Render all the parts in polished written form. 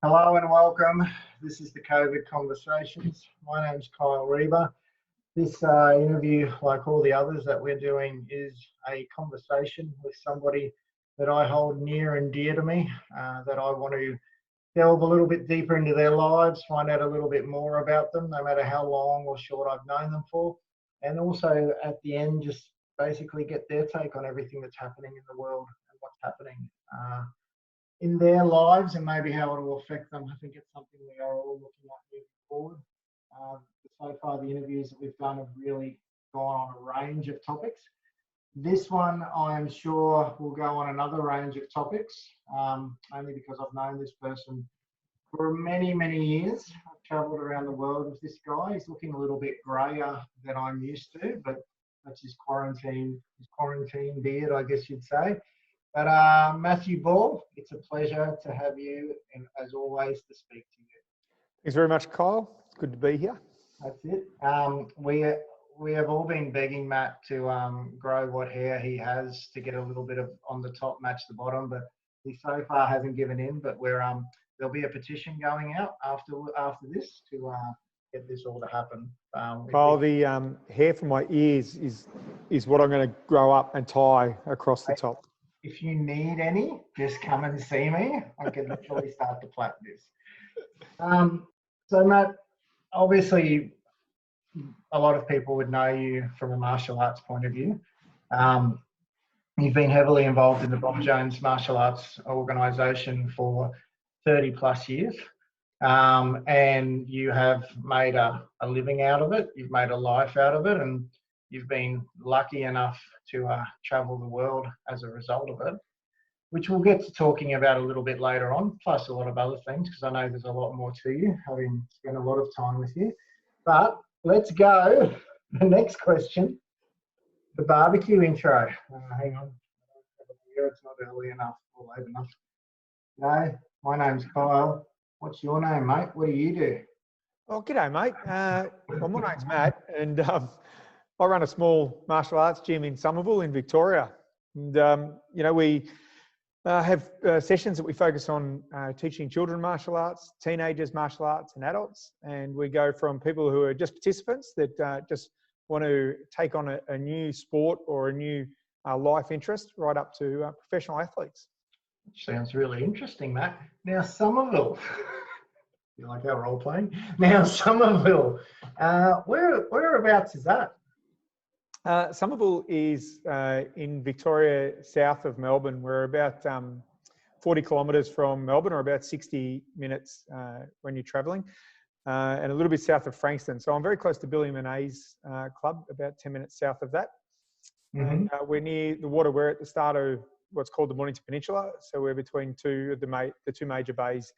Hello and welcome. This is the COVID Conversations. My name's Kyl Reber. This interview, like all the others that we're doing, is a conversation with somebody that I hold near and dear to me, that I want to delve a little bit deeper into their lives, find out a little bit more about them, no matter how long or short I've known them for. And also at the end, just basically get their take on everything that's happening in the world and what's happening in their lives and maybe how it will affect them. I think it's something we are all looking at moving forward. So far, the interviews that we've done have really gone on a range of topics. This one, I'm sure, will go on another range of topics, only because I've known this person for many, many years. I've travelled around the world with this guy. He's looking a little bit greyer than I'm used to, but that's his quarantine beard, I guess you'd say. But Matthew Ball, it's a pleasure to have you, and as always, to speak to you. Thanks very much, Kyle. It's good to be here. That's it. We have all been begging Matt to grow what hair he has to get a little bit of on the top, match the bottom, but he so far hasn't given in. But there'll be a petition going out after this to get this all to happen. Kyle, the hair from my ears is what I'm going to grow up and tie across the top. If you need any, just come and see me. I can literally start to plait this. So Matt, obviously a lot of people would know you from a martial arts point of view. You've been heavily involved in the Bob Jones Martial Arts Organisation for 30 plus years. And you have made a living out of it. You've made a life out of it. And you've been lucky enough to travel the world as a result of it, which we'll get to talking about a little bit later on, plus a lot of other things, because I know there's a lot more to you, having spent a lot of time with you. But let's go. The next question, the barbecue intro. Hang on. It's not early enough or late enough. No, my name's Kyle. What's your name, mate? What do you do? Oh, g'day, mate. Well, my name's Matt, and I run a small martial arts gym in Somerville in Victoria. And, we have sessions that we focus on teaching children martial arts, teenagers martial arts, and adults. And we go from people who are just participants that just want to take on a new sport or a new life interest, right up to professional athletes. Sounds really interesting, Matt. Now, Somerville. You like our role playing? Now, Somerville. Whereabouts is that? Somerville is in Victoria, south of Melbourne. We're about 40 kilometres from Melbourne, or about 60 minutes when you're travelling, and a little bit south of Frankston. So I'm very close to Billy Monet's club, about 10 minutes south of that. Mm-hmm. And we're near the water. We're at the start of what's called the Mornington Peninsula. So we're between the two major bays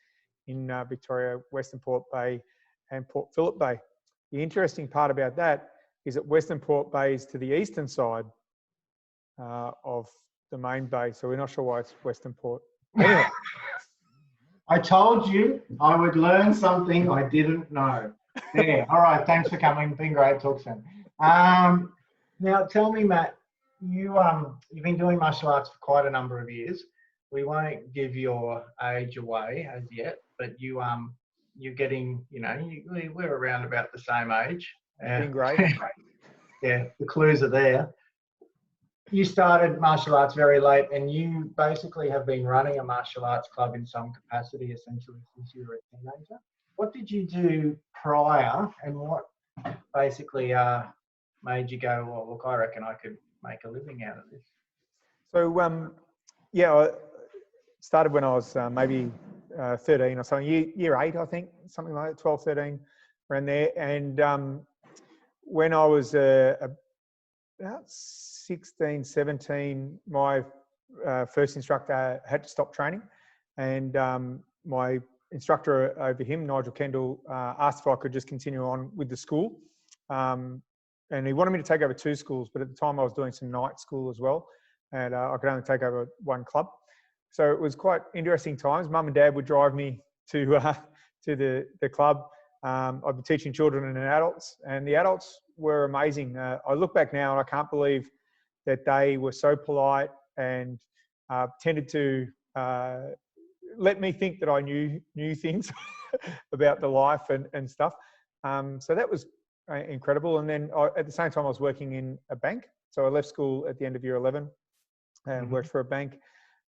in Victoria, Western Port Bay and Port Phillip Bay. The interesting part about that is that Western Port Bay is to the eastern side of the main bay. So we're not sure why it's Western Port. Anyway. I told you I would learn something I didn't know. Yeah. All right. Thanks for coming. Been great. Talk soon. Now tell me, Matt, you've been doing martial arts for quite a number of years. We won't give your age away as yet, but you're getting, we're around about the same age. Been great. Yeah, the clues are there. You started martial arts very late, and you basically have been running a martial arts club in some capacity, essentially, since you were a teenager. What did you do prior, and what basically made you go, well, look, I reckon I could make a living out of this? So, I started when I was maybe 13 or something, year 8, I think, something like that, 12, 13, around there. And when I was about 16, 17, my first instructor had to stop training. And my instructor over him, Nigel Kendall, asked if I could just continue on with the school. And he wanted me to take over 2 schools, but at the time I was doing some night school as well. And I could only take over 1 club. So it was quite interesting times. Mum and Dad would drive me to the club. I'd be teaching children and adults, and the adults were amazing. I look back now and I can't believe that they were so polite and tended to let me think that I knew things about the life and stuff. So that was incredible. And then at the same time, I was working in a bank. So I left school at the end of year 11 and worked for a bank.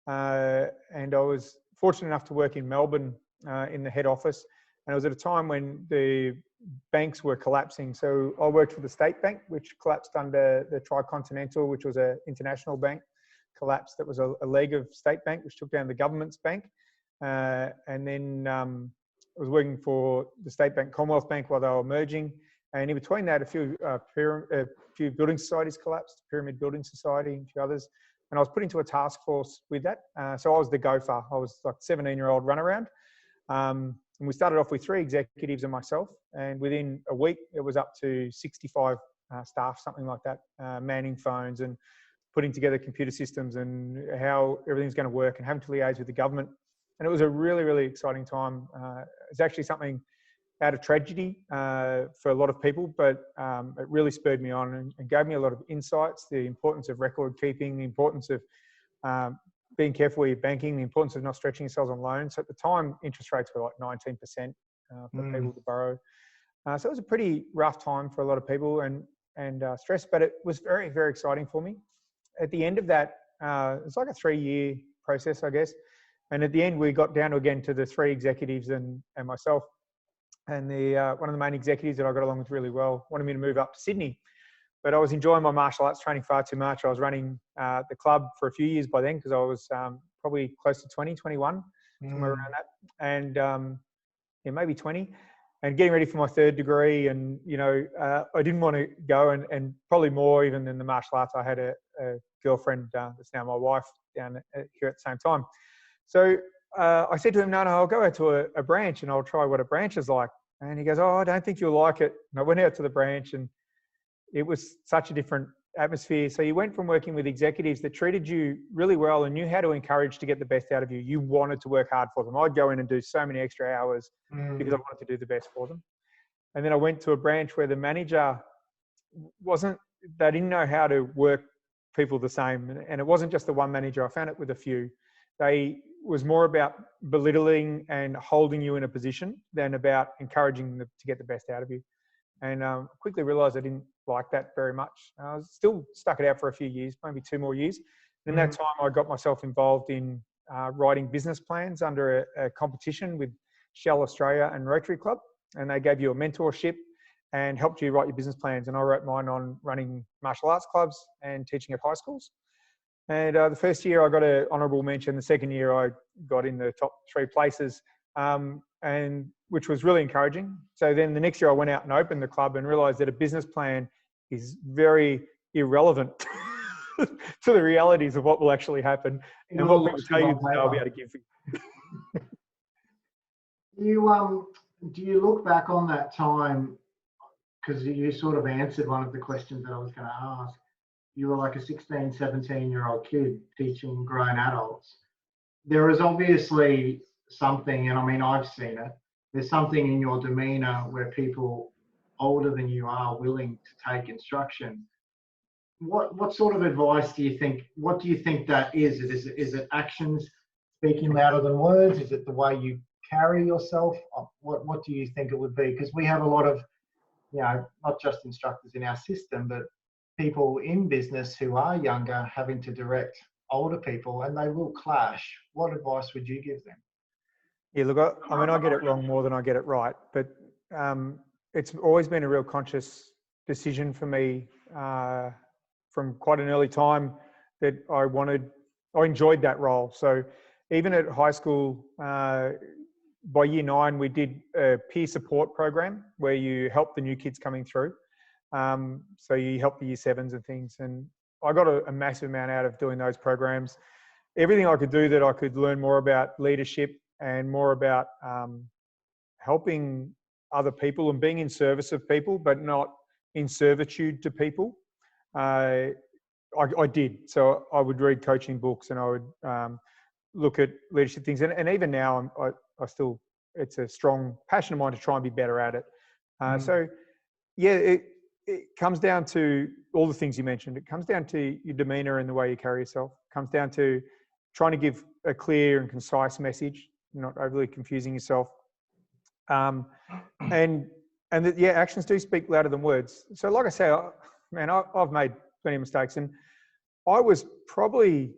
And I was fortunate enough to work in Melbourne in the head office. And it was at a time when the banks were collapsing. So I worked for the State Bank, which collapsed under the Tricontinental, which was an international bank, collapsed. That was a leg of State Bank, which took down the government's bank. And then I was working for the State Bank, Commonwealth Bank while they were merging. And in between that, a few building societies collapsed, Pyramid Building Society and a few others. And I was put into a task force with that. So I was the gopher. I was like 17-year-old runaround. And we started off with 3 executives and myself. And within a week, it was up to 65 staff, something like that, manning phones and putting together computer systems and how everything's going to work and having to liaise with the government. And it was a really, really exciting time. It's actually something out of tragedy for a lot of people, but it really spurred me on and gave me a lot of insights, the importance of record keeping, the importance of being careful with your banking, the importance of not stretching yourselves on loans. So at the time, interest rates were like 19% for people to borrow. So it was a pretty rough time for a lot of people and stress, but it was very, very exciting for me. At the end of that, it's like a 3-year process, I guess. And at the end, we got down again to the 3 executives and myself. And one of the main executives that I got along with really well wanted me to move up to Sydney. But I was enjoying my martial arts training far too much. I was running the club for a few years by then because I was probably close to 20, 21, somewhere around that. And yeah, maybe 20. And getting ready for my 3rd degree. And, you know, I didn't want to go and probably more even than the martial arts. I had a girlfriend that's now my wife down here at the same time. So I said to him, no, I'll go out to a branch and I'll try what a branch is like. And he goes, oh, I don't think you'll like it. And I went out to the branch and it was such a different atmosphere. So you went from working with executives that treated you really well and knew how to encourage to get the best out of you. You wanted to work hard for them. I'd go in and do so many extra hours because I wanted to do the best for them. And then I went to a branch where the manager they didn't know how to work people the same. And it wasn't just the one manager. I found it with a few. They was more about belittling and holding you in a position than about encouraging them to get the best out of you. And quickly realised I didn't like that very much. I was still stuck it out for a few years, maybe 2 more years. And in that time, I got myself involved in writing business plans under a competition with Shell Australia and Rotary Club. And they gave you a mentorship and helped you write your business plans. And I wrote mine on running martial arts clubs and teaching at high schools. And the first year I got an honourable mention. The second year I got in the top 3 places, and which was really encouraging. So then the next year I went out and opened the club and realised that a business plan is very irrelevant to the realities of what will actually happen and what we tell you that I'll be able to give you. Do you look back on that time, because you sort of answered one of the questions that I was going to ask. You were like a 16, 17-year-old kid teaching grown adults. There is obviously something, and I mean, I've seen it, there's something in your demeanour where people older than you are willing to take instruction. What sort of advice do you think, what do you think that is? Is it actions speaking louder than words? Is it the way you carry yourself? What do you think it would be? Because we have a lot of, you know, not just instructors in our system, but people in business who are younger having to direct older people, and they will clash. What advice would you give them? Yeah, look, I mean, I get it wrong more than I get it right, but it's always been a real conscious decision for me from quite an early time that I enjoyed that role. So even at high school, by year 9, we did a peer support program where you help the new kids coming through. So you help the year 7s and things. And I got a massive amount out of doing those programs. Everything I could do that I could learn more about leadership and more about helping other people and being in service of people, but not in servitude to people. I did. So I would read coaching books and I would look at leadership things. And even now, I still, it's a strong passion of mine to try and be better at it. So yeah, it comes down to all the things you mentioned. It comes down to your demeanour and the way you carry yourself. It comes down to trying to give a clear and concise message not overly confusing yourself. And yeah, actions do speak louder than words. So like I say, I've made plenty of mistakes, and I was probably,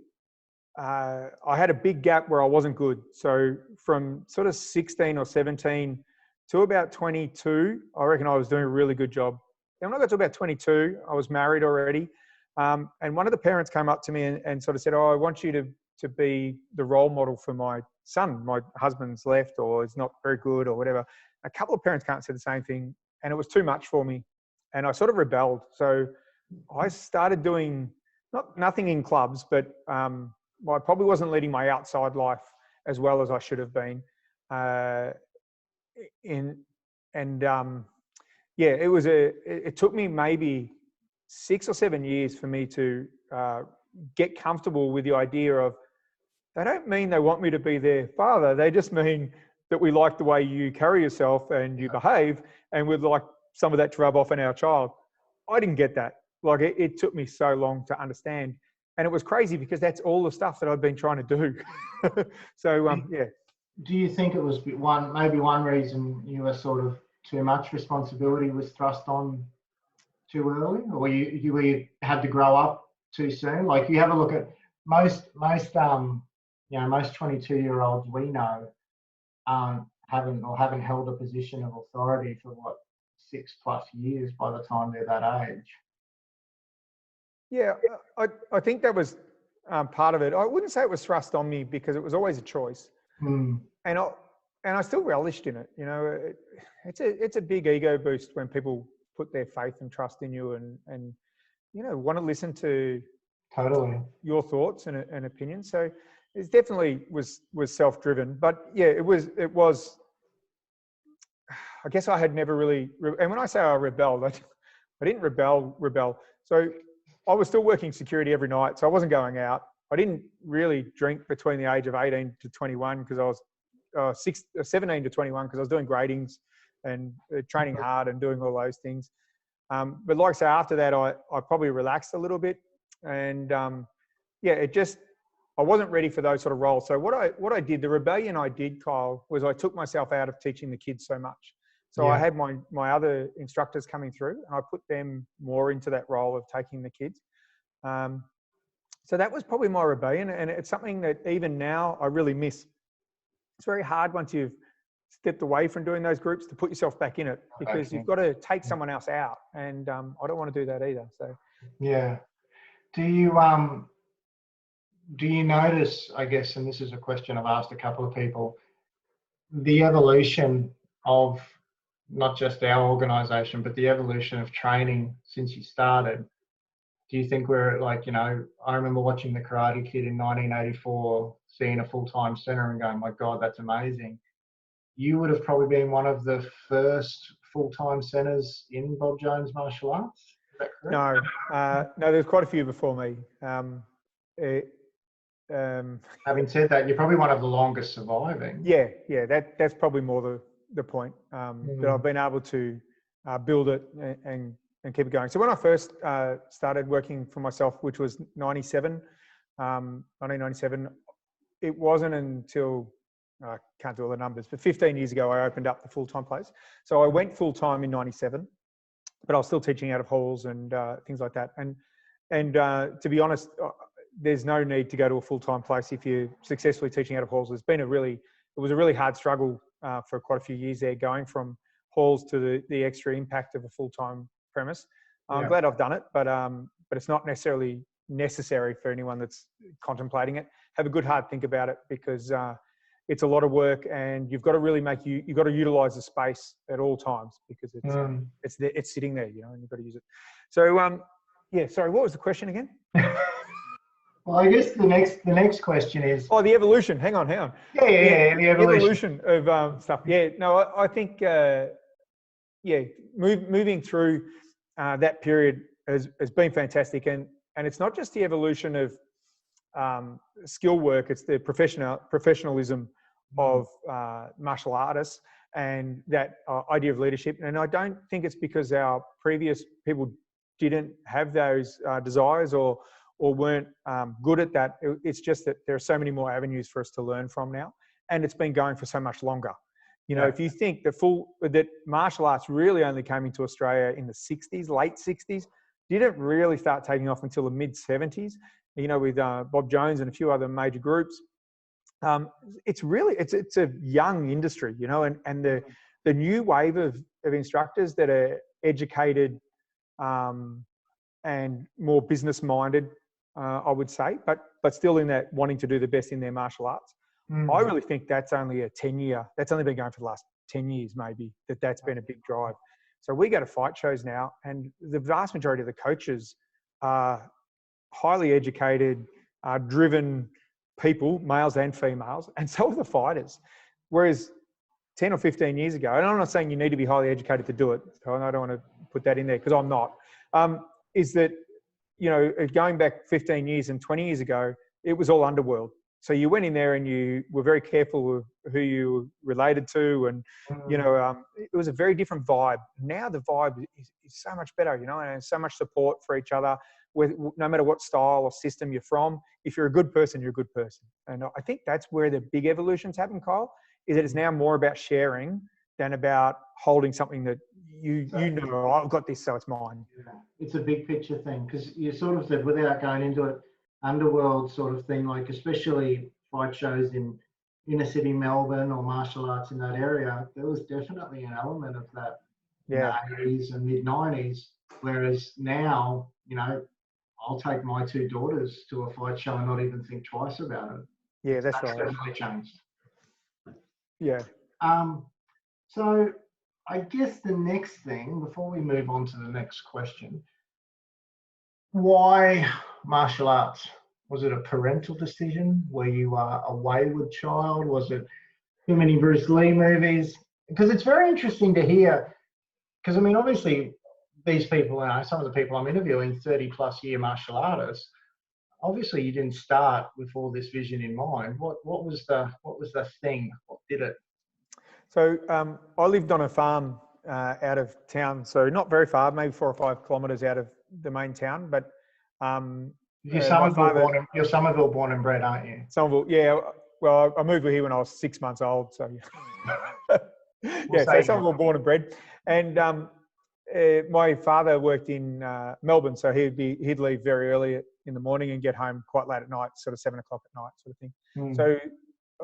I had a big gap where I wasn't good. So from sort of 16 or 17 to about 22, I reckon I was doing a really good job. Then when I got to about 22, I was married already. And one of the parents came up to me and sort of said, "Oh, I want you to be the role model for my son. My husband's left, or is not very good, or whatever." A couple of parents can't say the same thing, and it was too much for me. And I sort of rebelled. So I started doing nothing in clubs, but I probably wasn't leading my outside life as well as I should have been. It took me maybe 6 or 7 years for me to get comfortable with the idea of, they don't mean they want me to be their father. They just mean that we like the way you carry yourself and you behave, and we'd like some of that to rub off on our child. I didn't get that. Like it took me so long to understand. And it was crazy because that's all the stuff that I've been trying to do. So, yeah. Do you think it was maybe one reason you were sort of too much responsibility was thrust on too early, or you had to grow up too soon? Like you have a look at most 22-year-olds we know haven't held a position of authority for 6+ years by the time they're that age. Yeah, I think that was part of it. I wouldn't say it was thrust on me because it was always a choice, and I still relished in it. You know, it's a big ego boost when people put their faith and trust in you, and you know, want to listen to your thoughts and opinions. So it definitely was self-driven, but yeah, it was. I guess I had never really, and when I say I rebelled, I didn't rebel. So I was still working security every night, so I wasn't going out. I didn't really drink between the age of 18 to 21 because I was 17 to 21 because I was doing gradings and training hard and doing all those things. But like I say, after that, I probably relaxed a little bit, and I wasn't ready for those sort of roles. So what I did, the rebellion I did, Kyle, was I took myself out of teaching the kids so much. So I had my other instructors coming through, and I put them more into that role of taking the kids. So that was probably my rebellion, and it's something that even now I really miss. It's very hard once you've stepped away from doing those groups to put yourself back in it, because you've got to take someone else out, and I don't want to do that either. So yeah, do you notice, I guess, and this is a question I've asked a couple of people, the evolution of not just our organisation, but the evolution of training since you started? Do you think we're like, you know, I remember watching The Karate Kid in 1984, seeing a full-time centre and going, my God, that's amazing. You would have probably been one of the first full-time centres in Bob Jones Martial Arts. Is that correct? No, there's quite a few before me. Having said that, you're probably one of the longest surviving. Yeah, that's probably more the point, that I've been able to build it and keep it going. So when I first started working for myself, which was 1997, it wasn't until, I can't do all the numbers, but 15 years ago, I opened up the full-time place. So I went full-time in 97, but I was still teaching out of halls and things like that. And to be honest, there's no need to go to a full-time place if you're successfully teaching out of halls. It was a really hard struggle for quite a few years there, going from halls to the extra impact of a full-time premise. I'm glad I've done it, but it's not necessarily necessary for anyone that's contemplating it. Have a good hard think about it, because it's a lot of work, and you've got to really you've got to utilize the space at all times, because it's sitting there, you know, and you've got to use it. So sorry, what was the question again? Well, I guess the next question is... Oh, the evolution. Hang on. Yeah, the evolution of stuff. Yeah, no, I think, moving through that period has been fantastic. And it's not just the evolution of skill work, it's the professionalism of martial artists, and that idea of leadership. And I don't think it's because our previous people didn't have those desires or weren't good at that. It's just that there are so many more avenues for us to learn from now. and it's been going for so much longer. You know, Yeah. if you think that martial arts really only came into Australia in the 60s, late 60s, didn't really start taking off until the mid 70s, you know, with Bob Jones and a few other major groups. It's a young industry, you know, and the new wave of instructors that are educated and more business minded, I would say, but still in that wanting to do the best in their martial arts. I really think that's only that's only been going for the last 10 years, maybe, that's been a big drive. So we go to fight shows now, and the vast majority of the coaches are highly educated, driven people, males and females, and so are the fighters. Whereas 10 or 15 years ago, and I'm not saying you need to be highly educated to do it, so I don't want to put that in there because I'm not, is that, you know, going back 15 years and 20 years ago, it was all underworld. So you went in there and you were very careful of who you related to, and you know, it was a very different vibe. Now the vibe is so much better, you know, and so much support for each other. With no matter what style or system you're from, if you're a good person, you're a good person. And I think that's where the big evolutions happen, Kyle. Is that it's now more about sharing than about holding something that you know, I've got this, so it's mine. Yeah. It's a big picture thing, because you sort of said, without going into it, underworld sort of thing, like especially fight shows in inner city Melbourne or martial arts in that area, there was definitely an element of that in the 80s and mid 90s. Whereas now, you know, I'll take my two daughters to a fight show and not even think twice about it. Yeah, that's right. Definitely changed. Yeah. So I guess the next thing, before we move on to the next question, why martial arts? Was it a parental decision? Were you a wayward child? Was it too many Bruce Lee movies? Because it's very interesting to hear, because I mean, obviously these people, some of the people I'm interviewing, 30+ year martial artists, obviously you didn't start with all this vision in mind. What was the thing? What did it? So I lived on a farm out of town, so not very far, maybe 4 or 5 kilometres out of the main town. But you're Somerville born and bred, aren't you? Somerville, yeah. Well, I moved here when I was 6 months old, so yeah. So Somerville born and bred, and my father worked in Melbourne, so he'd leave very early in the morning and get home quite late at night, sort of 7 o'clock at night, sort of thing. So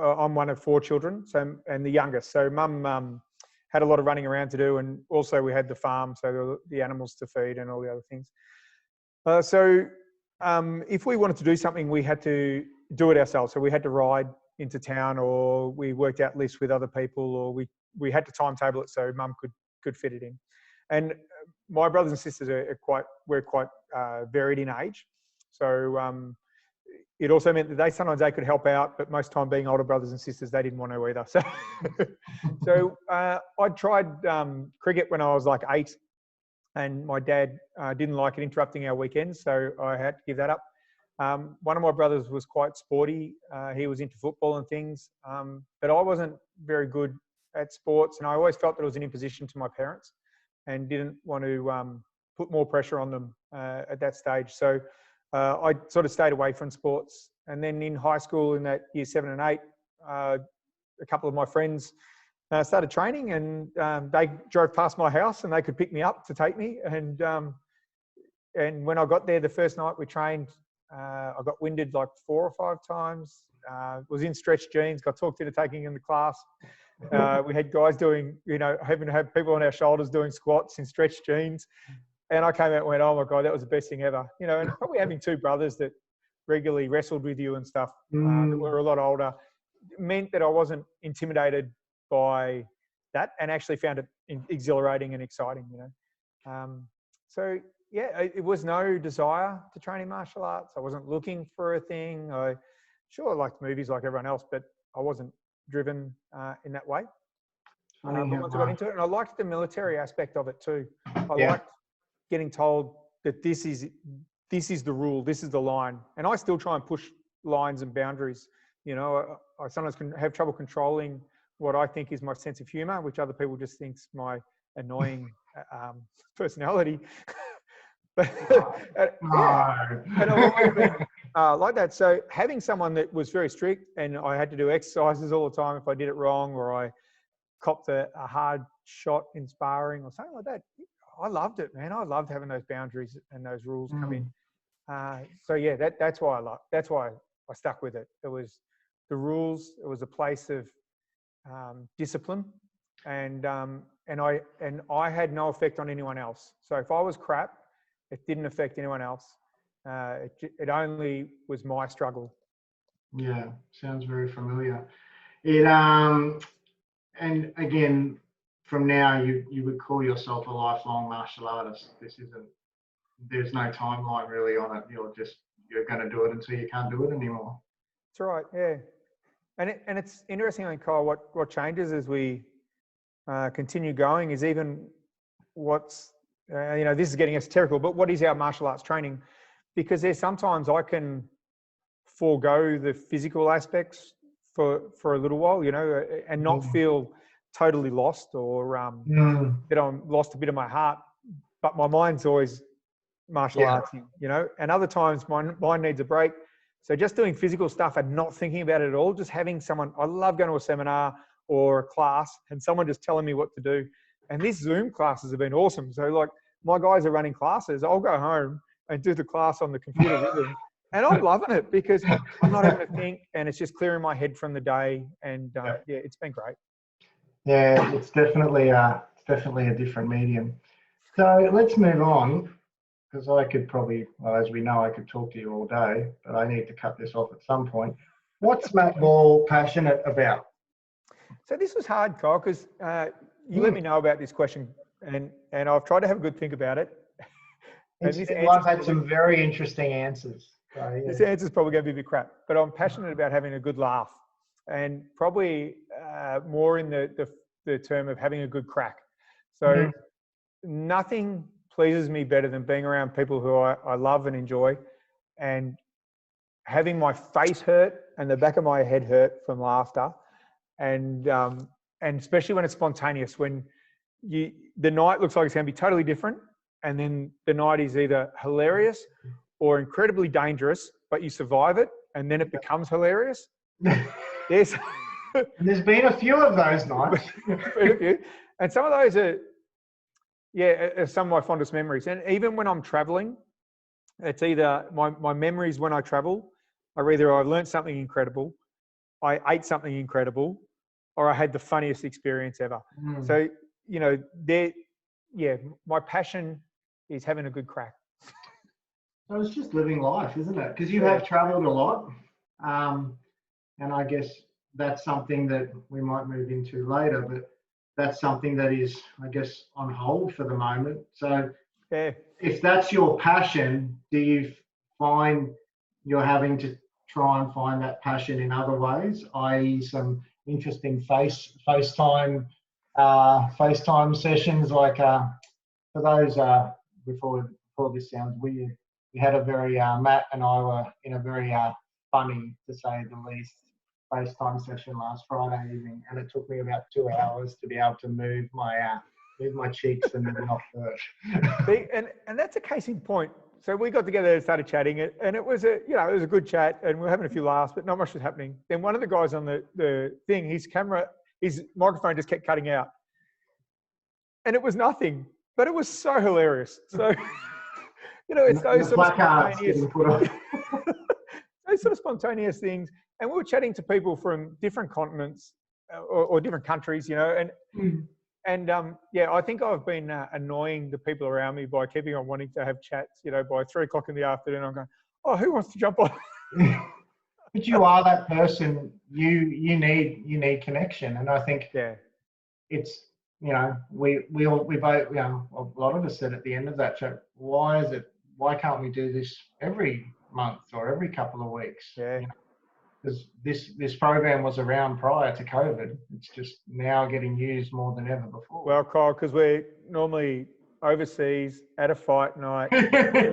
I'm one of 4 children, and the youngest. So mum had a lot of running around to do, and also we had the farm, so there were the animals to feed and all the other things. So if we wanted to do something, we had to do it ourselves. So we had to ride into town, or we worked out lists with other people, or we had to timetable it so mum could fit it in. And my brothers and sisters we're quite varied in age. So it also meant that sometimes they could help out, but most time being older brothers and sisters, they didn't want to either. So I tried cricket when I was like 8, and my dad didn't like it interrupting our weekends, so I had to give that up. One of my brothers was quite sporty. He was into football and things, but I wasn't very good at sports, and I always felt that it was an imposition to my parents and didn't want to put more pressure on them at that stage. So I sort of stayed away from sports. And then in high school, in that year 7 and 8, a couple of my friends started training, and they drove past my house and they could pick me up to take me. And when I got there the first night we trained, I got winded like 4 or 5 times. Was in stretched jeans, got talked into taking in the class. We had guys doing, having to have people on our shoulders doing squats in stretched jeans. And I came out and went, oh my God, that was the best thing ever. And probably having 2 brothers that regularly wrestled with you and stuff that were a lot older meant that I wasn't intimidated by that, and actually found it exhilarating and exciting, So yeah, it was no desire to train in martial arts. I wasn't looking for a thing. I liked movies like everyone else, but I wasn't driven in that way. But once I got into it, and I liked the military aspect of it too. I liked getting told that this is the rule, this is the line. And I still try and push lines and boundaries. I sometimes can have trouble controlling what I think is my sense of humor, which other people just think's my annoying personality. But I've Like that. So having someone that was very strict and I had to do exercises all the time if I did it wrong or I copped a hard shot in sparring or something like that. I loved it, man. I loved having those boundaries and those rules come in. So yeah, that's why that's why I stuck with it. It was the rules. It was a place of discipline, and I had no effect on anyone else. So if I was crap, it didn't affect anyone else. It only was my struggle. Yeah, sounds very familiar. It and again, from now you would call yourself a lifelong martial artist. There's no timeline really on it. You're going to do it until you can't do it anymore. That's right. Yeah, and it's interesting, I think, Kyle, what changes as we continue going is even what's this is getting esoterical, but what is our martial arts training? Because there's sometimes I can forego the physical aspects for a little while, and not feel totally lost or that I'm lost a bit of my heart, but my mind's always martial artsing, and other times my mind needs a break. So just doing physical stuff and not thinking about it at all, just having someone, I love going to a seminar or a class and someone just telling me what to do. And these Zoom classes have been awesome. So like my guys are running classes, I'll go home and do the class on the computer with them. And I'm loving it because I'm not having to think and it's just clearing my head from the day. And it's been great. Yeah, it's definitely a different medium. So let's move on, because I could probably, well, as we know, I could talk to you all day, but I need to cut this off at some point. What's Matt Ball passionate about? So this was hard, Kyle, because you let me know about this question, and I've tried to have a good think about it. I've had some very interesting answers. So, yeah. This answer's probably going to be a bit crap, but I'm passionate about having a good laugh, and probably more in the term of having a good crack. So nothing pleases me better than being around people who I love and enjoy, and having my face hurt and the back of my head hurt from laughter, and especially when it's spontaneous, when the night looks like it's going to be totally different, and then the night is either hilarious or incredibly dangerous, but you survive it, and then it becomes hilarious. There's been a few of those nights. And some of those are some of my fondest memories. And even when I'm traveling, it's either my memories when I travel are either I learned something incredible, I ate something incredible, or I had the funniest experience ever. So, my passion is having a good crack. So it's just living life, isn't it? Because you have traveled a lot. And I guess that's something that we might move into later, but that's something that is, I guess, on hold for the moment. So if that's your passion, do you find you're having to try and find that passion in other ways, i.e. some interesting FaceTime sessions, like for those, before this sounds weird, we had a very, Matt and I were in a very funny, to say the least, FaceTime session last Friday evening, and it took me about 2 hours to be able to move my cheeks and not hurt. and that's a case in point. So we got together and started chatting, and it was a good chat, and we were having a few laughs, but not much was happening. Then one of the guys on the thing, his microphone just kept cutting out, and it was nothing, but it was so hilarious. So it's those sort of spontaneous, those sort of spontaneous things. And we were chatting to people from different continents or different countries, and I think I've been annoying the people around me by keeping on wanting to have chats, by 3 o'clock in the afternoon, I'm going, oh, who wants to jump on? But you are that person, you need connection. And I think it's, we both, a lot of us said at the end of that chat, why can't we do this every month or every couple of weeks? Yeah. Because this program was around prior to COVID. It's just now getting used more than ever before. Well, Kyle, because we're normally overseas at a fight night,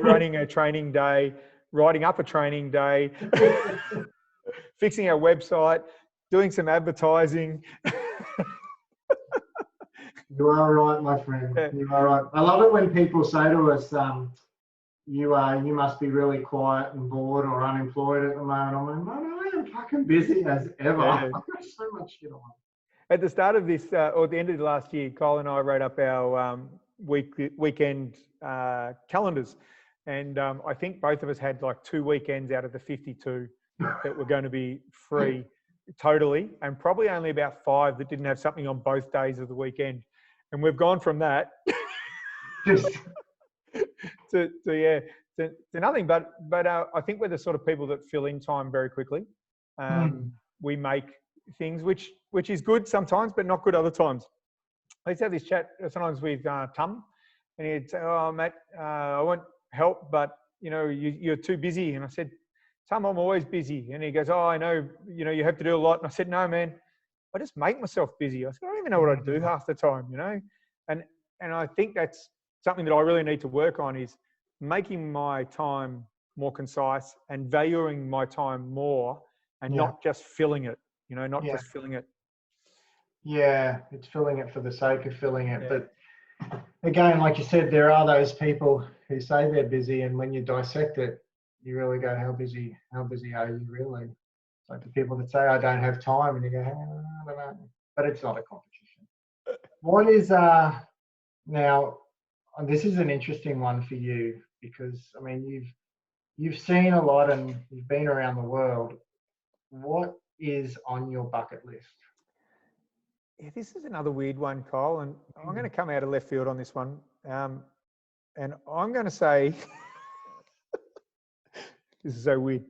running a training day, writing up a training day, fixing our website, doing some advertising. You are right, my friend. You are right. I love it when people say to us, you must be really quiet and bored or unemployed at the moment. I'm like, no, I am fucking busy as ever. Yeah. I've got so much shit on. At the start of this, or at the end of the last year, Kyle and I wrote up our weekend calendars. And I think both of us had like 2 weekends out of the 52 that were going to be free totally, and probably only about 5 that didn't have something on both days of the weekend. And we've gone from that to nothing. But I think we're the sort of people that fill in time very quickly. We make things which is good sometimes, but not good other times. I used to have this chat sometimes with Tom, and he'd say, "Oh, Matt, I want help, but you're too busy." And I said, "Tom, I'm always busy." And he goes, "Oh, I know, you have to do a lot." And I said, "No, man, I just make myself busy." I said, "I don't even know what I do half the time, And I think that's something that I really need to work on, is making my time more concise and valuing my time more, and not just filling it, just filling it. Yeah, it's filling it for the sake of filling it. Yeah. But again, like you said, there are those people who say they're busy, and when you dissect it, you really go, how busy are you really? It's like the people that say, I don't have time, and you go, I don't know. But it's not a competition. What is, now, this is an interesting one for you, because, I mean, you've seen a lot and you've been around the world. What is on your bucket list? Yeah, this is another weird one, Kyle, and I'm going to come out of left field on this one. And I'm going to say, this is so weird.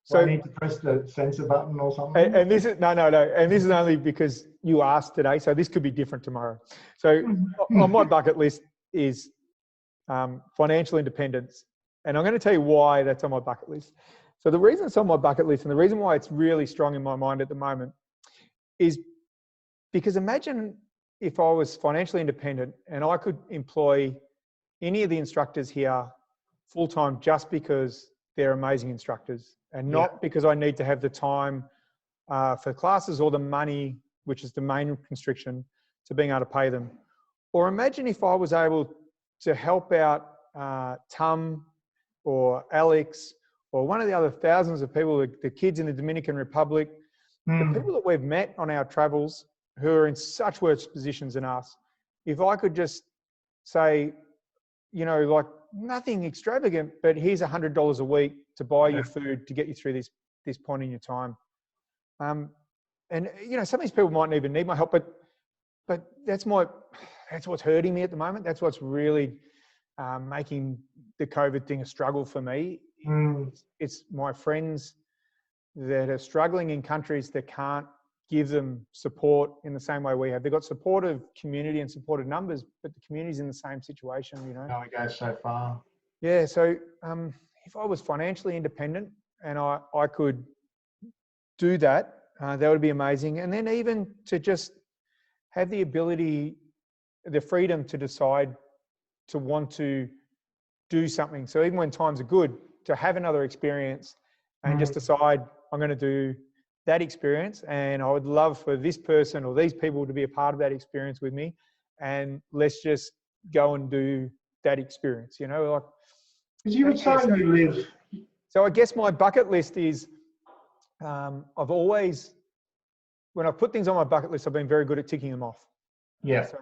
So I need to press the censor button or something. And this is no. And this is only because you asked today, so this could be different tomorrow. So on my bucket list is financial independence, and I'm going to tell you why that's on my bucket list. So the reason it's on my bucket list, and the reason why it's really strong in my mind at the moment, is because imagine if I was financially independent and I could employ any of the instructors here full-time just because they're amazing instructors, and not because I need to have the time for classes or the money, which is the main constriction to being able to pay them. Or imagine if I was able to help out Tom or Alex or one of the other thousands of people, the kids in the Dominican Republic, the people that we've met on our travels who are in such worse positions than us. If I could just say, like nothing extravagant, but here's $100 a week to buy you food to get you through this point in your time. And some of these people mightn't even need my help, but that's what's hurting me at the moment. That's what's really making the COVID thing a struggle for me. It's my friends that are struggling in countries that can't give them support in the same way we have. They've got supportive community and supportive numbers, but the community's in the same situation, Oh, it goes so far. Yeah, so if I was financially independent and I could do that, that would be amazing. And then even to just have the ability, the freedom to decide to want to do something. So even when times are good, to have another experience and just decide I'm going to do that experience, and I would love for this person or these people to be a part of that experience with me, and let's just go and do that experience, like. Because you would say you live. So I guess my bucket list is, I've always, when I put things on my bucket list, I've been very good at ticking them off. Yeah. So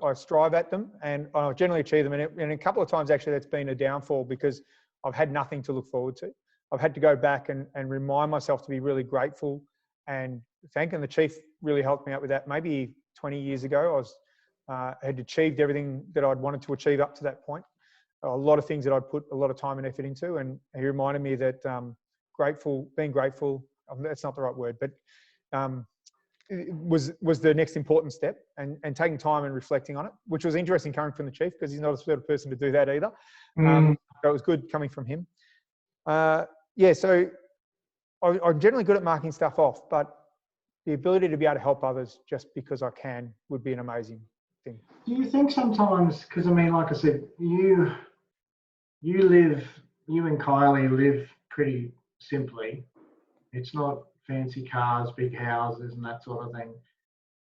I strive at them, and I generally achieve them. And a couple of times actually that's been a downfall because I've had nothing to look forward to. I've had to go back and remind myself to be really grateful and thank. And the chief really helped me out with that. Maybe 20 years ago, I had achieved everything that I'd wanted to achieve up to that point. A lot of things that I'd put a lot of time and effort into. And he reminded me that being grateful, that's not the right word, but was the next important step, and taking time and reflecting on it, which was interesting coming from the chief because he's not the sort of person to do that either. So it was good coming from him. So I'm generally good at marking stuff off, but the ability to be able to help others just because I can would be an amazing thing. Do you think sometimes, because I mean, like I said, you and Kylie live pretty simply. It's not fancy cars, big houses and that sort of thing.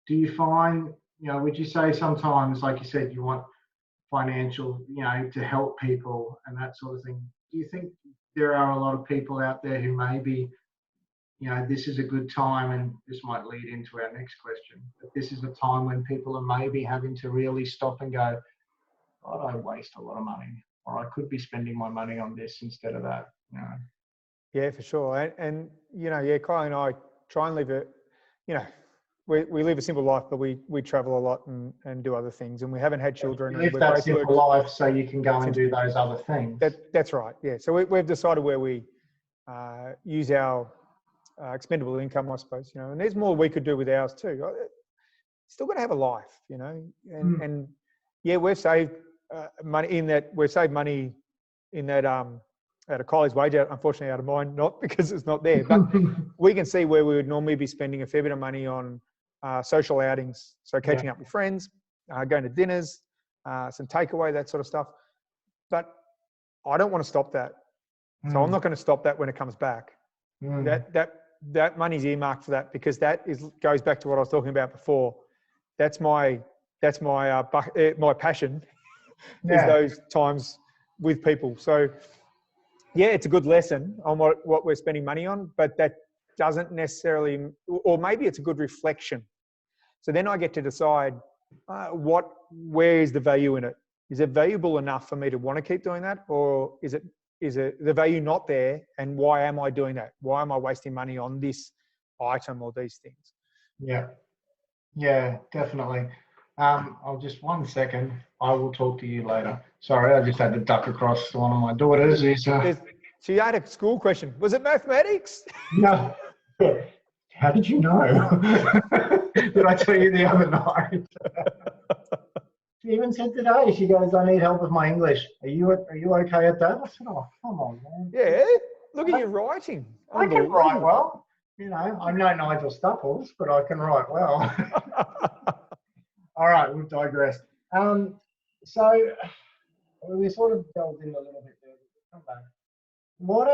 Do you find, would you say sometimes, like you said, you want financial, to help people and that sort of thing. Do you think there are a lot of people out there who maybe, this is a good time, and this might lead into our next question, but this is a time when people are maybe having to really stop and go, God, I waste a lot of money, or I could be spending my money on this instead of that. Yeah, for sure. And Kyl and I try and live it, we live a simple life, but we travel a lot and do other things, and we haven't had children. You live that simple life so you can go and do those other things. That's right. Yeah. So we've decided where we use our expendable income, I suppose, and there's more we could do with ours too. Still got to have a life, and yeah, we've saved money in that. We've saved money in that out of Kylie's wage, unfortunately out of mine, not because it's not there, but we can see where we would normally be spending a fair bit of money on social outings. So catching up with friends, going to dinners, some takeaway, that sort of stuff. But I don't want to stop that. So I'm not going to stop that when it comes back. That money's earmarked for that, because that goes back to what I was talking about before. That's my passion is those times with people. So yeah, it's a good lesson on what we're spending money on, but that doesn't necessarily, or maybe it's a good reflection. So then I get to decide where is the value in it? Is it valuable enough for me to want to keep doing that? Or is it the value not there? And why am I doing that? Why am I wasting money on this item or these things? Yeah, definitely. I'll just 1 second. I will talk to you later. Sorry, I just had to duck across to one of my daughters. She had a school question. Was it mathematics? No. How did you know? Did I tell you the other night? She even said today, she goes, I need help with my English. Are you okay at that? I said, oh, come on, man. Yeah, look at your writing. I can write well. I'm no Nigel Stupples, but I can write well. All right, we've digressed. So we sort of delved in a little bit there. Come back. What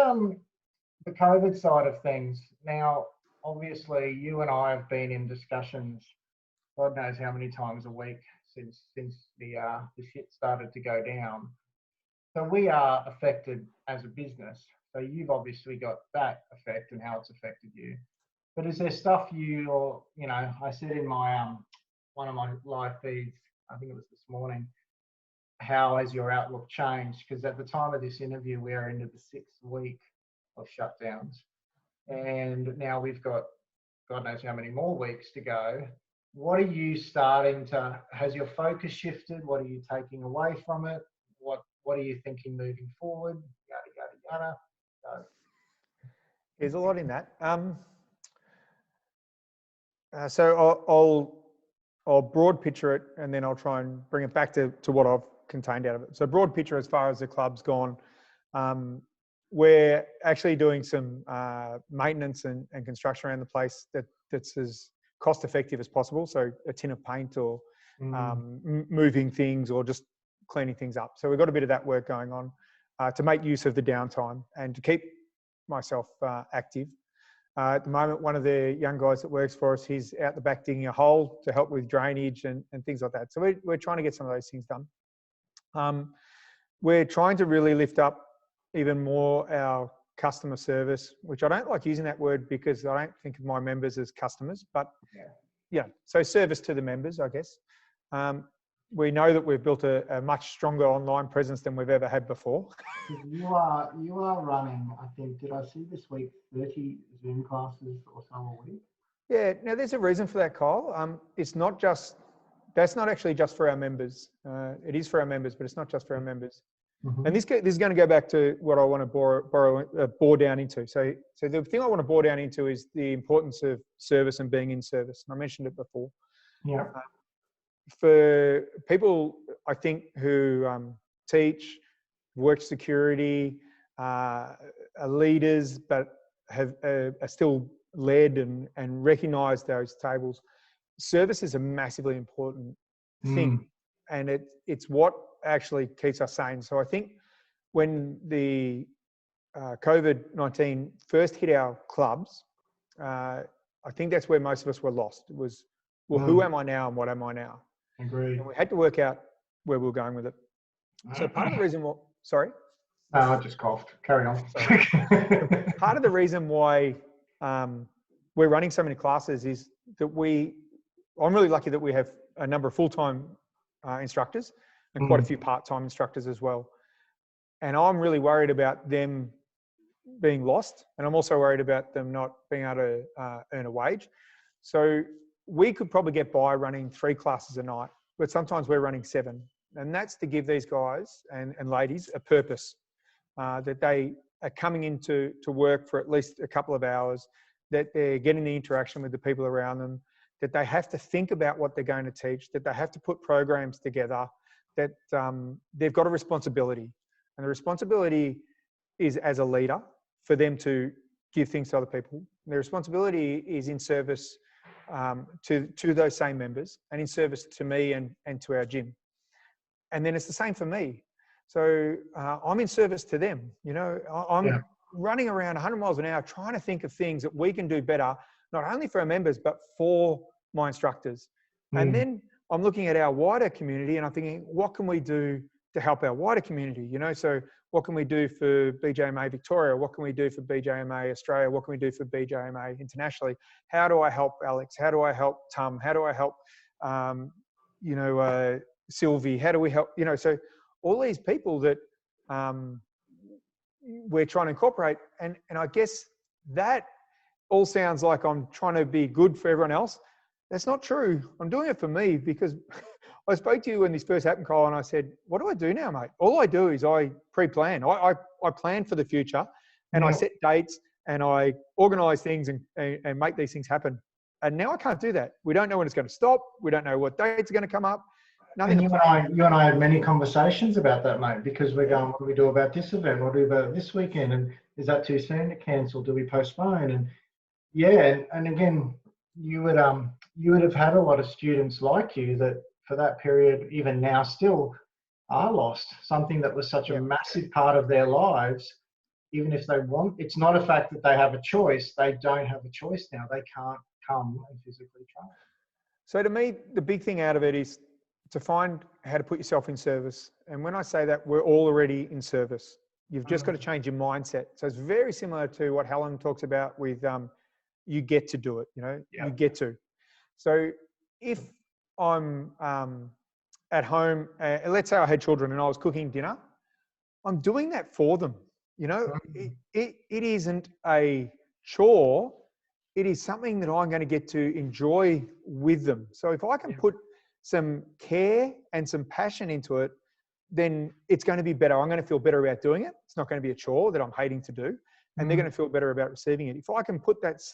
the COVID side of things? Now, obviously, you and I have been in discussions, God knows how many times a week since the shit started to go down. So we are affected as a business. So you've obviously got that effect and how it's affected you. But is there stuff I said in my one of my live feeds, I think it was this morning, how has your outlook changed? Because at the time of this interview, we are into the 6th week of shutdowns. And now we've got God knows how many more weeks to go. What are you has your focus shifted? What are you taking away from it? What are you thinking moving forward? Yada, yada, yada. There's a lot in that. So I'll broad picture it, and then I'll try and bring it back to what I've contained out of it. So broad picture, as far as the club's gone, we're actually doing some maintenance and construction around the place that's as cost effective as possible. So a tin of paint, or moving things, or just cleaning things up. So we've got a bit of that work going on to make use of the downtime and to keep myself active. At the moment, one of the young guys that works for us, he's out the back digging a hole to help with drainage and things like that. So we're trying to get some of those things done. We're trying to really lift up even more our customer service, which I don't like using that word because I don't think of my members as customers, but so service to the members, I guess. We know that we've built a much stronger online presence than we've ever had before. You are running, I think, did I see this week, 30 Zoom classes or so a week? Yeah, now there's a reason for that, Kyl. That's not actually just for our members. It is for our members, but it's not just for our members. Mm-hmm. And this is going to go back to what I want to bore down into. So the thing I want to bore down into is the importance of service and being in service. And I mentioned it before. Yeah. For people, I think, who teach, work security, are leaders, but are still led and recognise those tables, service is a massively important thing. And it's what actually keeps us sane. So I think when the COVID-19 first hit our clubs, I think that's where most of us were lost. It was, who am I now and what am I now? Agreed. And we had to work out where we're going with it. So part of the reason why, sorry? No, I just coughed. Carry on. Part of the reason why we're running so many classes is that I'm really lucky that we have a number of full-time instructors and quite a few part-time instructors as well. And I'm really worried about them being lost. And I'm also worried about them not being able to earn a wage. So we could probably get by running 3 classes a night, but sometimes we're running 7. And that's to give these guys and ladies a purpose, that they are coming into work for at least a couple of hours, that they're getting the interaction with the people around them, that they have to think about what they're going to teach, that they have to put programs together, that they've got a responsibility. And the responsibility is as a leader for them to give things to other people. And their responsibility is in service to those same members and in service to me and to our gym. And then it's the same for me. So I'm in service to them. You know, I'm running around 100 miles an hour trying to think of things that we can do better, not only for our members, but for my instructors. And then I'm looking at our wider community and I'm thinking, what can we do to help our wider community? You know, so what can we do for BJMA Victoria? What can we do for BJMA Australia? What can we do for BJMA internationally? How do I help Alex? How do I help Tum? How do I help, Sylvie? How do we help, you know, so all these people that we're trying to incorporate. And I guess that all sounds like I'm trying to be good for everyone else. That's not true. I'm doing it for me because I spoke to you when this first happened, Kyle, and I said, what do I do now, mate? All I do is I pre-plan. I plan for the future and I set dates and I organise things and make these things happen. And now I can't do that. We don't know when it's going to stop. We don't know what dates are going to come up. Nothing. And you and I had many conversations about that, mate, because we're going, what do we do about this event? What do we do about this weekend? And is that too soon to cancel? Do we postpone? And and again, you would have had a lot of students like you that for that period, even now still are lost. Something that was such a massive part of their lives, even if they want, it's not a fact that they have a choice. They don't have a choice now. They can't come and physically train. So to me, the big thing out of it is to find how to put yourself in service. And when I say that, we're all already in service. You've just got to change your mindset. So it's very similar to what Helen talks about with you get to do it, you know, you get to. So if I'm at home, let's say I had children and I was cooking dinner, I'm doing that for them. You know, it isn't a chore. It is something that I'm going to get to enjoy with them. So if I can put some care and some passion into it, then it's going to be better. I'm going to feel better about doing it. It's not going to be a chore that I'm hating to do. And they're going to feel better about receiving it. If I can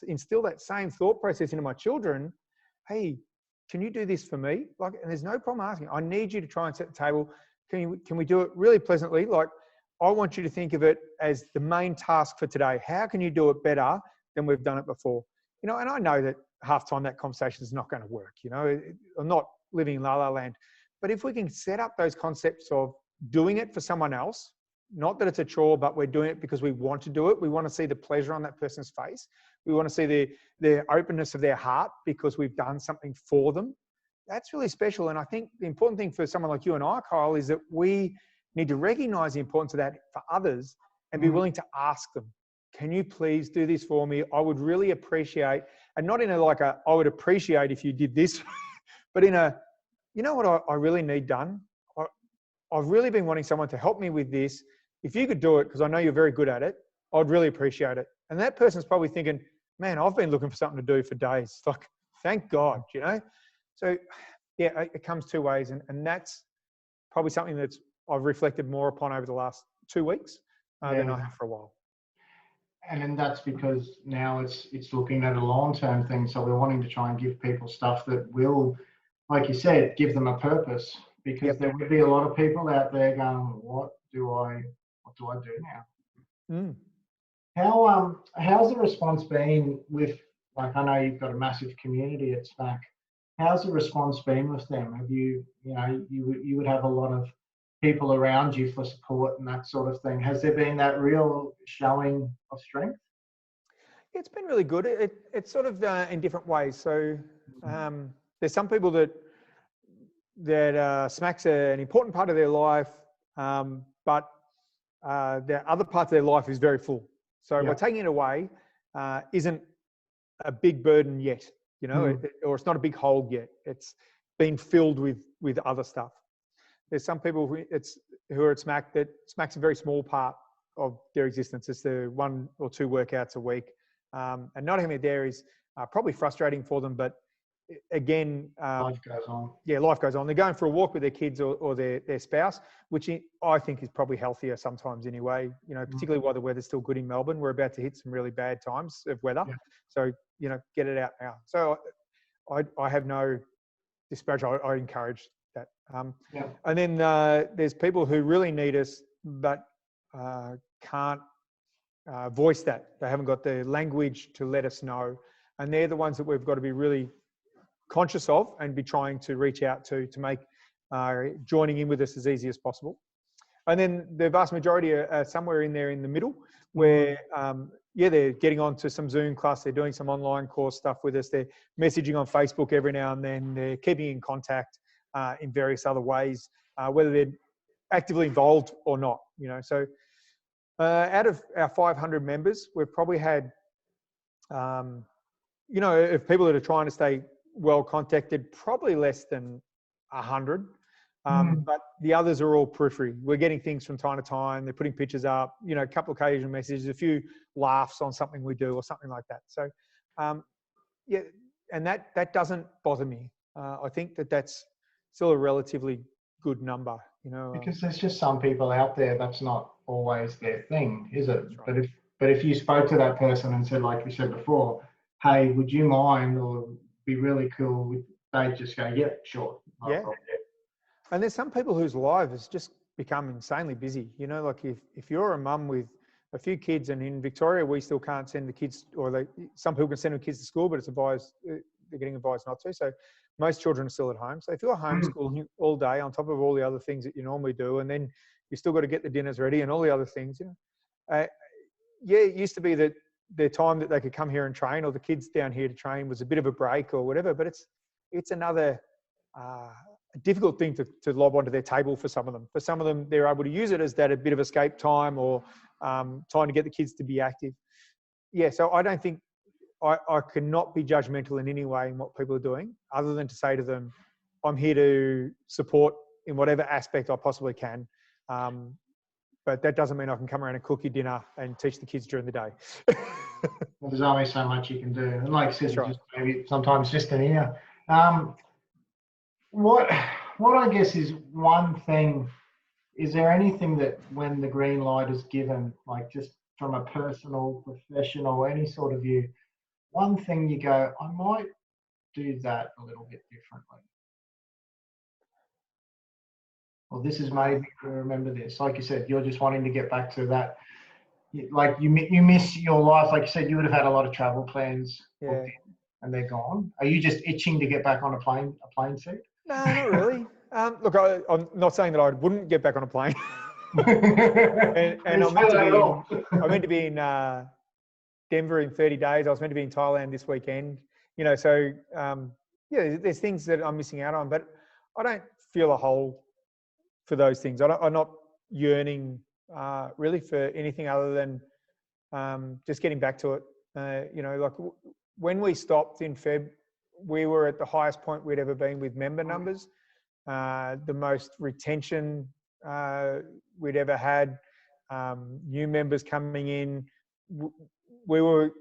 instill that same thought process into my children, hey, can you do this for me? Like, and there's no problem asking. I need you to try and set the table. Can we do it really pleasantly? Like, I want you to think of it as the main task for today. How can you do it better than we've done it before? You know, and I know that half time that conversation is not going to work. You know, I'm not living in la la land. But if we can set up those concepts of doing it for someone else, not that it's a chore, but we're doing it because we want to do it. We want to see the pleasure on that person's face. We want to see the openness of their heart because we've done something for them. That's really special. And I think the important thing for someone like you and I, Kyle, is that we need to recognize the importance of that for others and be willing to ask them, can you please do this for me? I would really appreciate, and not in I would appreciate if you did this, but in you know what I really need done? I've really been wanting someone to help me with this. If you could do it, because I know you're very good at it, I'd really appreciate it. And that person's probably thinking, man, I've been looking for something to do for days. Like, thank God, you know? So yeah, it comes 2 ways. And that's probably something that's I've reflected more upon over the last 2 weeks than I have for a while. And then that's because now it's looking at a long-term thing. So we're wanting to try and give people stuff that will, like you said, give them a purpose. Because there would be a lot of people out there going, what do I do now? How's the response been with, like, I know you've got a massive community at SMAC. How's the response been with them? Have you would have a lot of people around you for support and that sort of thing. Has there been that real showing of strength? It's been really good. It's sort of in different ways. So there's some people that SMAC's an important part of their life, but the other parts of their life is very full. So by taking it away isn't a big burden yet, you know, or it's not a big hole yet. It's been filled with other stuff. There's some people who are at SMAC that SMAC's a very small part of their existence. It's the 1 or 2 workouts a week. And not having it there is probably frustrating for them, but again, life goes on. Yeah, life goes on. They're going for a walk with their kids or their spouse, which I think is probably healthier sometimes anyway, you know, particularly while the weather's still good in Melbourne. We're about to hit some really bad times of weather. Yeah. So, you know, get it out now. So I have no disparagement. I encourage that. And then there's people who really need us, but can't voice that. They haven't got the language to let us know. And they're the ones that we've got to be really conscious of and be trying to reach out to make joining in with us as easy as possible. And then the vast majority are somewhere in there in the middle where, they're getting onto some Zoom class, they're doing some online course stuff with us, they're messaging on Facebook every now and then, they're keeping in contact in various other ways, whether they're actively involved or not, you know. So out of our 500 members, we've probably had, you know, if people that are trying to stay well contacted, probably less than 100, but the others are all periphery. We're getting things from time to time. They're putting pictures up, you know, a couple of occasional messages, a few laughs on something we do or something like that. So, and that doesn't bother me. I think that's still a relatively good number, you know. Because there's just some people out there that's not always their thing, is it? Right. But if you spoke to that person and said, like you said before, hey, would you mind, or be really cool, they'd just go, yeah, sure. Yeah. And there's some people whose life has just become insanely busy. You know, like if you're a mum with a few kids, and in Victoria, we still can't send the kids, or some people can send their kids to school, but it's advised, they're getting advised not to. So most children are still at home. So if you're homeschooling all day on top of all the other things that you normally do, and then you still got to get the dinners ready and all the other things, you know, it used to be that the time that they could come here and train, or the kids down here to train, was a bit of a break or whatever, but it's another difficult thing to lob onto their table for some of them. For some of them, they're able to use it as that a bit of escape time, or trying to get the kids to be active. Yeah, so I don't think, I cannot be judgmental in any way in what people are doing, other than to say to them, I'm here to support in whatever aspect I possibly can. But that doesn't mean I can come around and cook your dinner and teach the kids during the day. Well, there's only so much you can do. And like I said, right. just maybe sometimes just an ear. What I guess is one thing, is there anything that when the green light is given, like just from a personal, professional, any sort of view, one thing you go, I might do that a little bit differently? Well, this is maybe, remember this, like you said, you're just wanting to get back to that, like you miss your life. Like you said, you would have had a lot of travel plans booked in, and they're gone. Are you just itching to get back on a plane seat? No, not really. Look, I'm not saying that I wouldn't get back on a plane. and I'm meant to be in Denver in 30 days. I was meant to be in Thailand this weekend. You know, so there's things that I'm missing out on, but I don't feel a hole for those things. I'm not yearning really for anything other than just getting back to it. You know, like when we stopped in Feb, we were at the highest point we'd ever been with member numbers, the most retention we'd ever had, new members coming in. We were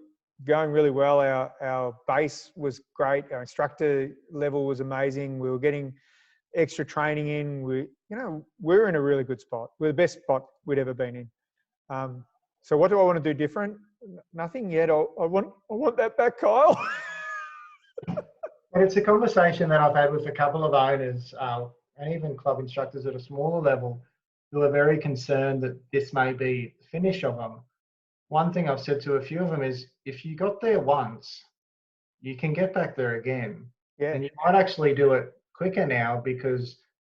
going really well. Our base was great. Our instructor level was amazing. We were getting extra training in. We're in a really good spot. We're the best spot we'd ever been in. So what do I want to do different? Nothing yet. I want that back, Kyle. And it's a conversation that I've had with a couple of owners and even club instructors at a smaller level who are very concerned that this may be the finish of them. One thing I've said to a few of them is, if you got there once, you can get back there again. Yeah. And you might actually do it quicker now, because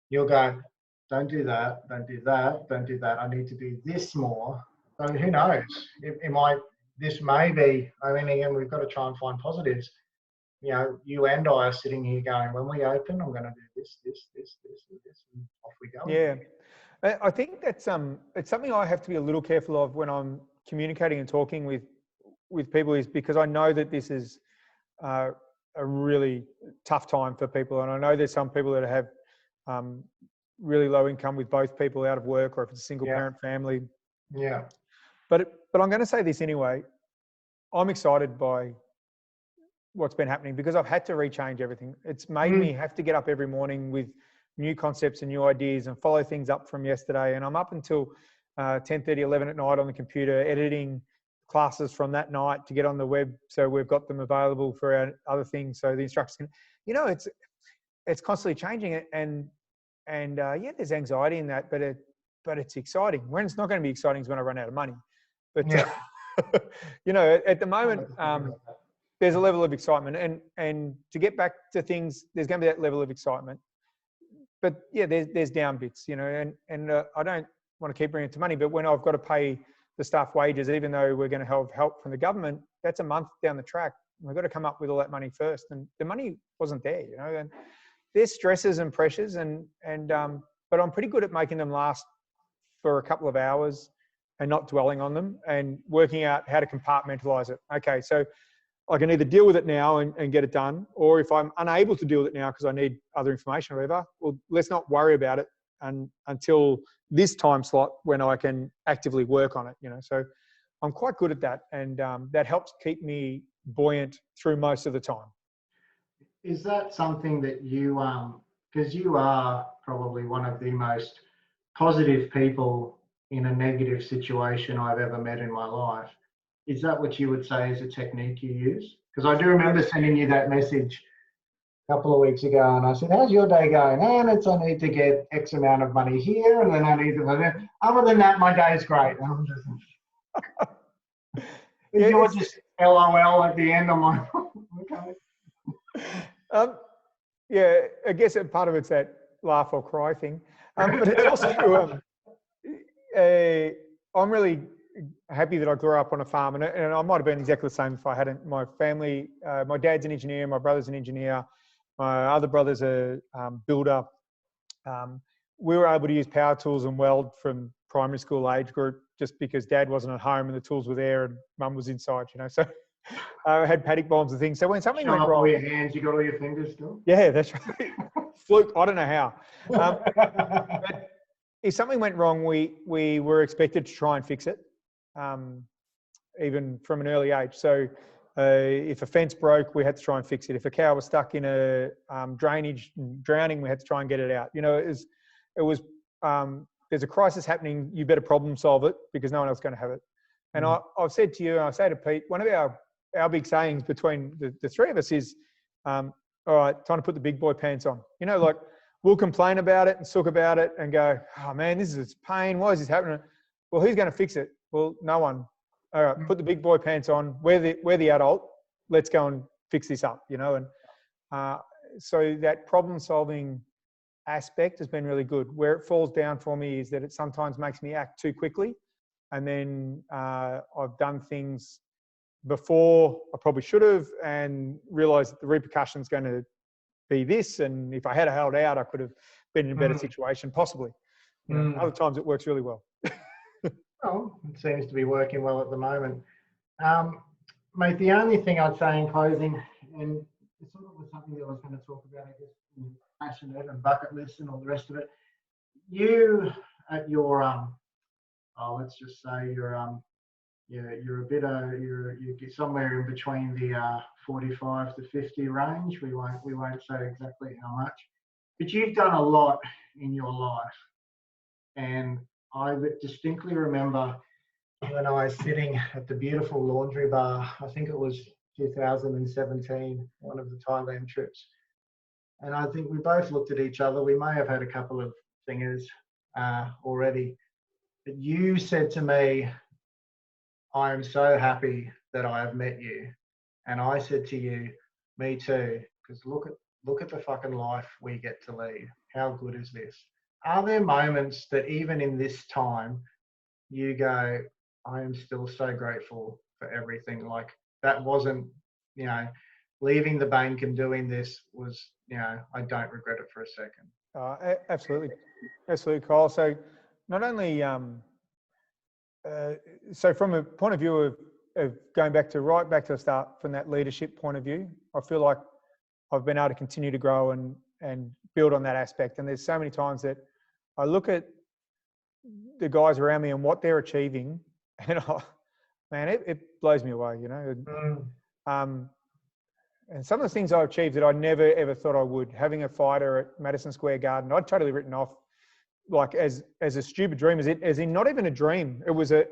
you'll go, don't do that, don't do that, don't do that. I need to do this more. So who knows? This may be, I mean, again, we've got to try and find positives. you know, you and I are sitting here going, when we open, I'm going to do this, and this, and off we go. Yeah. I think that's it's something I have to be a little careful of when I'm communicating and talking with people, is because I know that this is a really tough time for people, and I know there's some people that have really low income with both people out of work, or if it's a single parent family. Yeah. But I'm going to say this anyway. I'm excited by what's been happening because I've had to rechange everything. It's made me have to get up every morning with new concepts and new ideas and follow things up from yesterday. And I'm up until 10:30, 11 at night on the computer, editing classes from that night to get on the web. So we've got them available for our other things. So the instructors can, you know, it's constantly changing it. And yeah, there's anxiety in that, but it's exciting. When it's not going to be exciting is when I run out of money. But, you know, at the moment, there's a level of excitement, and to get back to things, there's going to be that level of excitement. But yeah, there's down bits, you know, and I don't want to keep bringing it to money, but when I've got to pay the staff wages, even though we're going to have help from the government, that's a month down the track. We've got to come up with all that money first, and the money wasn't there, you know. And there's stresses and pressures, but I'm pretty good at making them last for a couple of hours and not dwelling on them and working out how to compartmentalize it. Okay, so I can either deal with it now and get it done, or if I'm unable to deal with it now because I need other information or whatever, well, let's not worry about it until this time slot when I can actively work on it, you know. So I'm quite good at that, and that helps keep me buoyant through most of the time. Is that something that you, because you are probably one of the most positive people in a negative situation I've ever met in my life, is that what you would say is a technique you use? Because I do remember sending you that message a couple of weeks ago, and I said, how's your day going? And it's, I need to get X amount of money here, and then I need to, other than that, my day's great. And I'm just, you're just LOL at the end. I'm like, okay. Yeah, I guess part of it's that laugh or cry thing. But it's also, I'm really happy that I grew up on a farm, and I might have been exactly the same if I hadn't. My family, my dad's an engineer, my brother's an engineer, my other brother's a builder. We were able to use power tools and weld from primary school age group just because dad wasn't at home and the tools were there and mum was inside, you know. So I had paddock bombs and things. So when something went wrong, all your hands, you got all your fingers still? Yeah, that's right. Fluke, I don't know how. But if something went wrong, we were expected to try and fix it, even from an early age. So if a fence broke, we had to try and fix it. If a cow was stuck in a drainage and drowning, we had to try and get it out. You know, it was there's a crisis happening, you better problem solve it because no one else is going to have it. And I've said to you, and I say to Pete, one of our big sayings between the three of us is, all right, time to put the big boy pants on. You know, like we'll complain about it and sook about it and go, oh man, this is pain. Why is this happening? Well, who's going to fix it? Well, no one. All right, put the big boy pants on. We're the adult. Let's go and fix this up, you know. And so that problem solving aspect has been really good. Where it falls down for me is that it sometimes makes me act too quickly. And then I've done things before I probably should have and realised that the repercussion is going to be this. And if I had held out, I could have been in a better situation, possibly. You know, other times it works really well. Well, it seems to be working well at the moment. Mate, the only thing I'd say in closing, and it sort of was something that I was going to talk about, I guess, passionate and bucket list and all the rest of it. You at your let's just say you're a bit you're somewhere in between the 45 to 50 range. We won't say exactly how much, but you've done a lot in your life, and I distinctly remember when I was sitting at the beautiful laundry bar. I think it was 2017, one of the Thailand trips, and I think we both looked at each other. We may have had a couple of singers already, but you said to me, I am so happy that I have met you. And I said to you, me too, because look at the fucking life we get to lead. How good is this? Are there moments that even in this time, you go, I am still so grateful for everything? Like that wasn't, you know, leaving the bank and doing this was, I don't regret it for a second. Absolutely, absolutely, Kyle. So not only so from a point of view of going right back to the start, from that leadership point of view, I feel like I've been able to continue to grow and build on that aspect. And there's so many times that I look at the guys around me and what they're achieving, and it blows me away, And some of the things I've achieved that I never ever thought I would. Having a fighter at Madison Square Garden, I'd totally written off like as a stupid dream, as in not even a dream.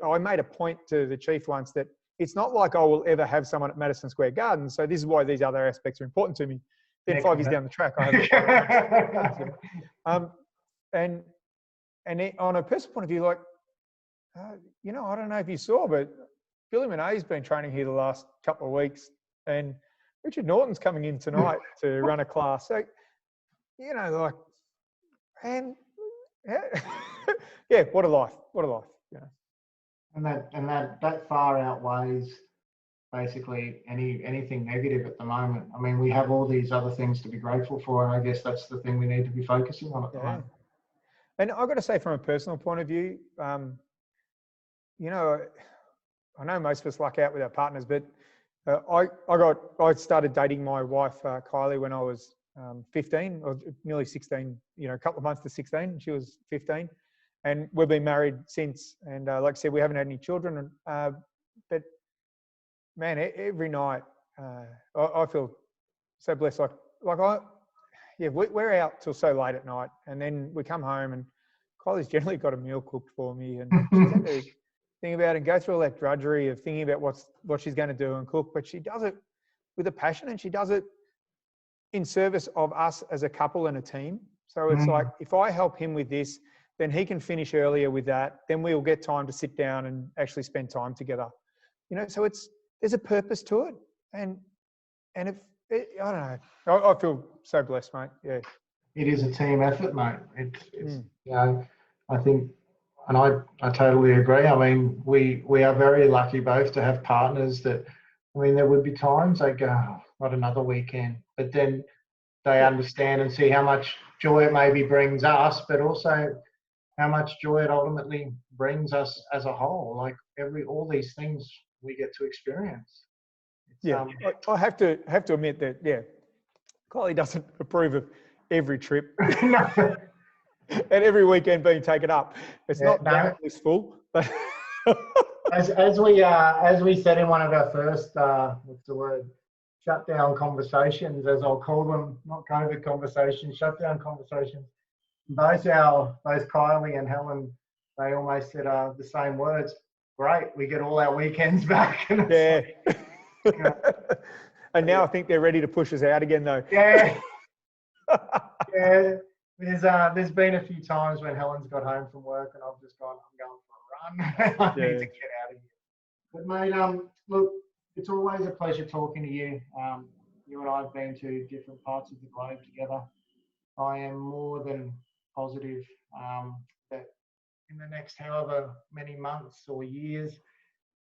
I made a point to the chief once that it's not like I will ever have someone at Madison Square Garden. So this is why these other aspects are important to me. Then 5 years down the track, I have a fighter. And on a personal point of view, like, I don't know if you saw, but Billy Monae's been training here the last couple of weeks, and Richard Norton's coming in tonight to run a class. So, like, and yeah, what a life. And that far outweighs basically anything negative at the moment. I mean, we have all these other things to be grateful for, and I guess that's the thing we need to be focusing on at the moment. And I've got to say, from a personal point of view, I know most of us luck out with our partners, but I started dating my wife, Kylie, when I was 15, or nearly 16, a couple of months to 16. She was 15. And we've been married since. And like I said, we haven't had any children. But, man, every night I feel so blessed. We're out till so late at night. And then we come home and Kylie's generally got a meal cooked for me. And she's had to think about it and go through all that drudgery of thinking about what she's going to do and cook. But she does it with a passion, and she does it in service of us as a couple and a team. So it's like, if I help him with this, then he can finish earlier with that. Then we'll get time to sit down and actually spend time together. So there's a purpose to it. And if I don't know, I feel so blessed, mate. Yeah. It is a team effort, mate. It's I think, and I totally agree. I mean, we are very lucky both to have partners that, I mean, there would be times they go, oh, not another weekend, but then they understand and see how much joy it maybe brings us, but also how much joy it ultimately brings us as a whole. Like all these things we get to experience. I have to admit that, Kylie doesn't approve of every trip. No. And every weekend being taken up. It's not that blissful, but as we said in one of our first shutdown conversations, as I'll call them, not COVID conversations, shutdown conversations. Both Kylie and Helen, they almost said the same words. Great, we get all our weekends back. Yeah. And now I think they're ready to push us out again, though. Yeah. Yeah. There's been a few times when Helen's got home from work and I've just gone, I'm going for a run. I need to get out of here. But mate, look, it's always a pleasure talking to you. You and I have been to different parts of the globe together. I am more than positive that in the next however many months or years,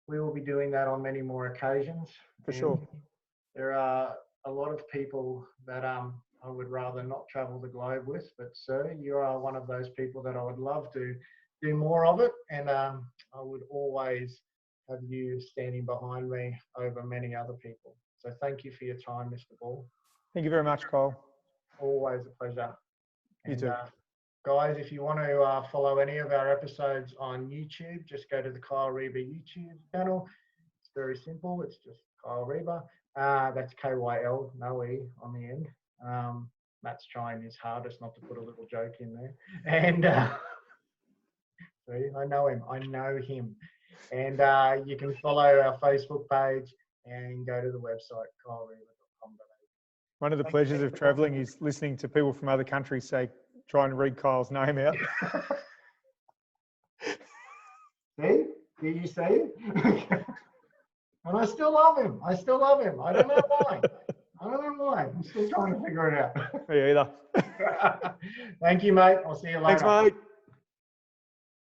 we will be doing that on many more occasions. For sure. There are a lot of people that I would rather not travel the globe with, but sir, you are one of those people that I would love to do more of it, and I would always have you standing behind me over many other people. So thank you for your time, Mr. Ball. Thank you very much, Kyle. Always a pleasure. You too. Guys, if you want to follow any of our episodes on YouTube, just go to the Kyl Reber YouTube channel. It's very simple. It's just Kyl Reber. That's Kyl, no E on the end. Matt's trying his hardest not to put a little joke in there. And see, I know him. And you can follow our Facebook page and go to the website, kylreber.com.au. One of the pleasures of traveling is listening to people from other countries say, try and read Kyle's name out. See? Do you see it? And I still love him. I don't know why. I'm still trying to figure it out. Me either. Thank you, mate. I'll see you later. Thanks, mate.